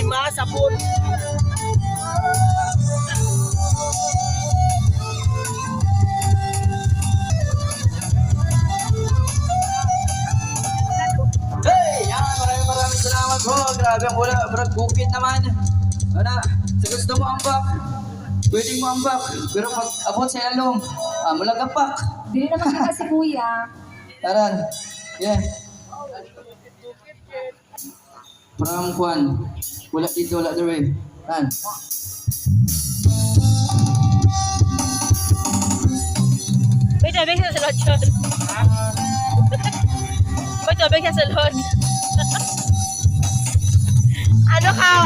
ba? Sabon. Hey! Yan, maraming salamat po. Grabe ang wala, brad, bukid naman. Ano, sa gusto mo ambak, pwede mo ambak. Pero pag abot sa ilalong, malagapak. Dili naman kita si kuya. Taran, yeah. Parang kuhan, wala dito, wala dere. Tan. May tubig sa salon yun. May tubig sa salon. Ano ka?